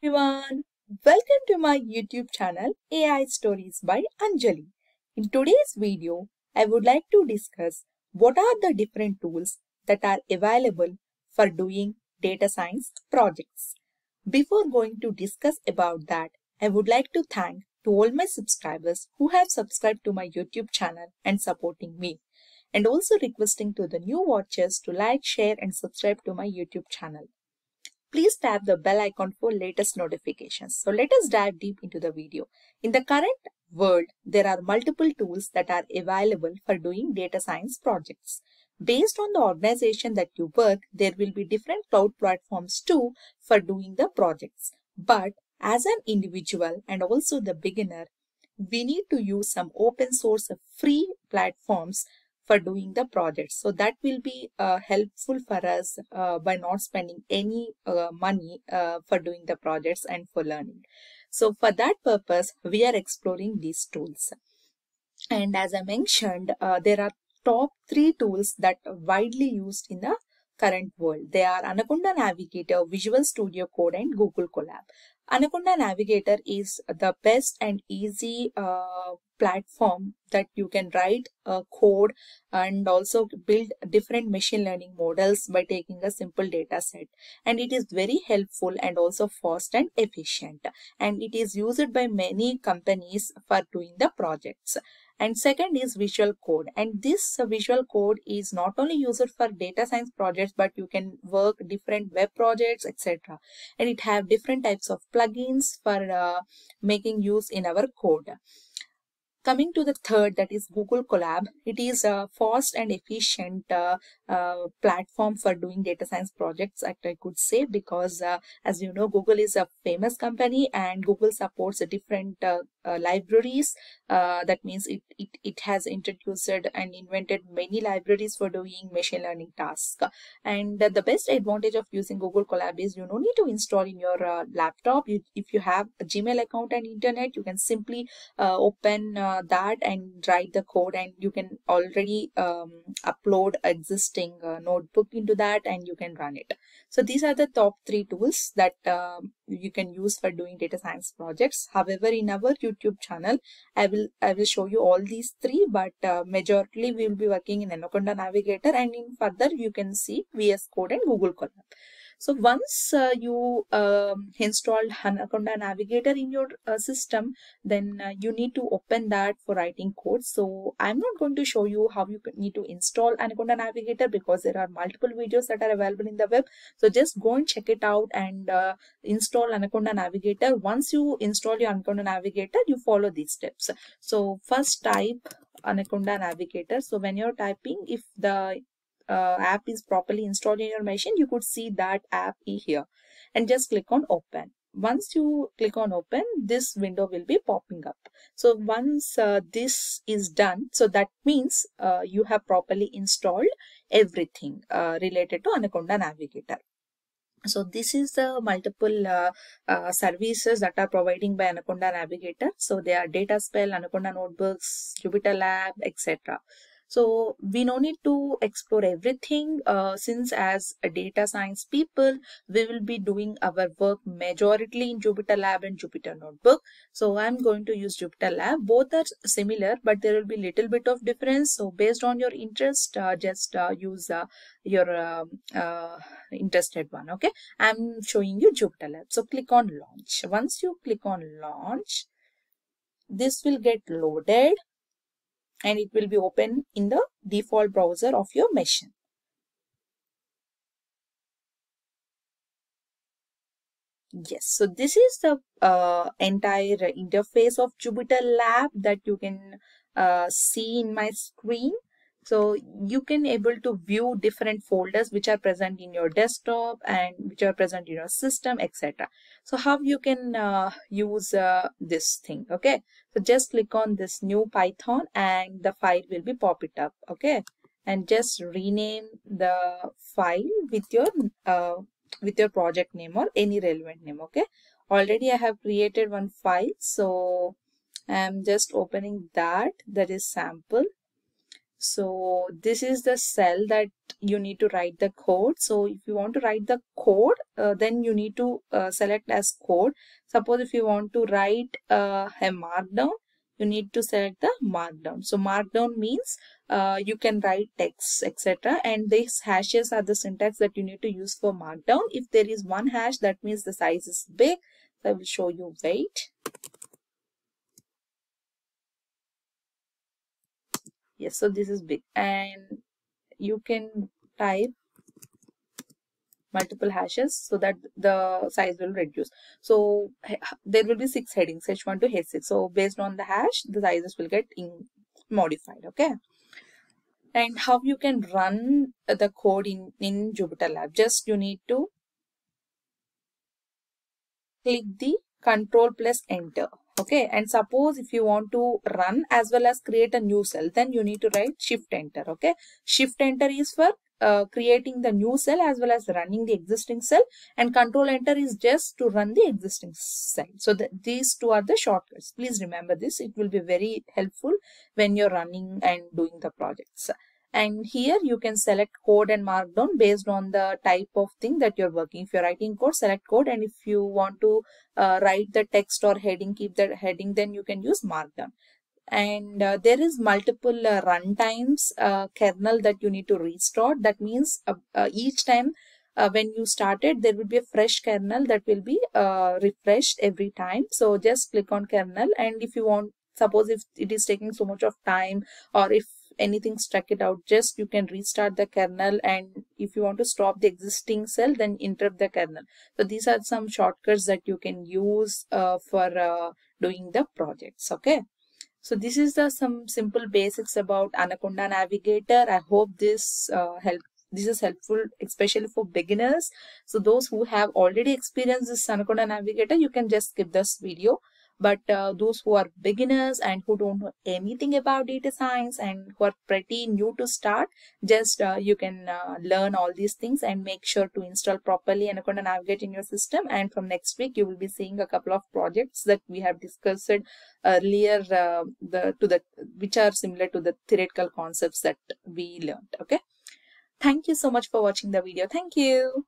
Everyone, welcome to my YouTube channel AI Stories by Anjali. In today's video, I would like to discuss what are the different tools that are available for doing data science projects. Before going to discuss about that, I would like to thank to all my subscribers who have subscribed to my YouTube channel and supporting me, and also requesting to the new watchers to like, share and subscribe to my YouTube channel. Please tap the bell icon for latest notifications. So let us dive deep into the video. In the current world, there are multiple tools that are available for doing data science projects. Based on the organization that you work, there will be different cloud platforms too for doing the projects. But as an individual and also the beginner, we need to use some open source free platforms for doing the project. So that will be helpful for us by not spending any money for doing the projects and for learning. So for that purpose, we are exploring these tools. And as I mentioned, there are top 3 tools that are widely used in the current world. They are Anaconda Navigator, Visual Studio Code and Google Colab. Anaconda Navigator is the best and easy platform that you can write code and also build different machine learning models by taking a simple data set. And it is very helpful and also fast and efficient. And it is used by many companies for doing the projects. And second is Visual Code, and this Visual Code is not only used for data science projects, but you can work different web projects, etc. And it have different types of plugins for making use in our code. Coming to the third, that is Google Colab. It is a fast and efficient platform for doing data science projects, I could say, because as you know, Google is a famous company and Google supports different libraries. That means it has introduced and invented many libraries for doing machine learning tasks. And the best advantage of using Google Colab is you don't need to install in your laptop. If you have a Gmail account and internet, you can simply open that and write the code, and you can already upload existing notebook into that and you can run it. So these are the top 3 tools that you can use for doing data science projects. However, in our YouTube channel, I will show you all these 3, but majorly we will be working in Anaconda Navigator, and in further you can see VS Code and Google Colab. So once you installed Anaconda Navigator in your system, then you need to open that for writing code. So I'm not going to show you how you need to install Anaconda Navigator because there are multiple videos that are available in the web. So just go and check it out and install Anaconda Navigator. Once you install your Anaconda Navigator, you follow these steps. So first type Anaconda Navigator. So when you're typing, if the app is properly installed in your machine, you could see that app here, and just click on open. Once you click on open, this window will be popping up. So once this is done, so that means you have properly installed everything related to Anaconda Navigator. So this is the multiple services that are providing by Anaconda Navigator. So they are Dataspell, Anaconda Notebooks, Jupyter Lab, etc. So we no need to explore everything since as a data science people, we will be doing our work majorly in Jupyter Lab and Jupyter Notebook. So I'm going to use Jupyter Lab. Both are similar, but there will be little bit of difference. So based on your interest, just use your interested one. Okay, I'm showing you Jupyter Lab. So click on launch. Once you click on launch, this will get loaded and it will be open in the default browser of your machine. Yes, so this is the entire interface of Jupyter Lab that you can see in my screen. So you can able to view different folders which are present in your desktop and which are present in your system, etc. So how you can use this thing? Okay, so just click on this new Python and the file will be pop it up. Okay, and just rename the file with your project name or any relevant name. Okay, already I have created one file, so I'm just opening that is sample. So this is the cell that you need to write the code. So if you want to write the code, then you need to select as code. Suppose if you want to write a markdown, you need to select the markdown. So markdown means you can write text, etc. And these hashes are the syntax that you need to use for markdown. If there is one hash, that means the size is big. So I will show you. Wait. Yes, so this is big, and you can type multiple hashes so that the size will reduce. So there will be 6 headings, h1 to h6. So based on the hash, the sizes will get modified. Okay. And how you can run the code in Jupyter Lab? Just you need to click the control plus enter. Okay, and suppose if you want to run as well as create a new cell, then you need to write shift enter. Okay, shift enter is for creating the new cell as well as running the existing cell, and control enter is just to run the existing cell. So these two are the shortcuts. Please remember this. It will be very helpful when you're running and doing the projects. And here you can select code and markdown based on the type of thing that you're working. If you're writing code, select code, and if you want to write the text or heading, keep the heading, then you can use markdown. And there is multiple run times kernel that you need to restore. That means each time when you started, there will be a fresh kernel that will be refreshed every time. So just click on kernel, and if you want, suppose if it is taking so much of time, or if anything struck it out, just you can restart the kernel, and if you want to stop the existing cell, then interrupt the kernel. So these are some shortcuts that you can use for doing the projects. Okay. So this is some simple basics about Anaconda Navigator. I hope this this is helpful, especially for beginners. So those who have already experienced this Anaconda Navigator, you can just skip this video. But those who are beginners and who don't know anything about data science and who are pretty new to start, just you can learn all these things and make sure to install properly Anaconda Navigator in your system. And from next week, you will be seeing a couple of projects that we have discussed earlier, which are similar to the theoretical concepts that we learned. Okay. Thank you so much for watching the video. Thank you.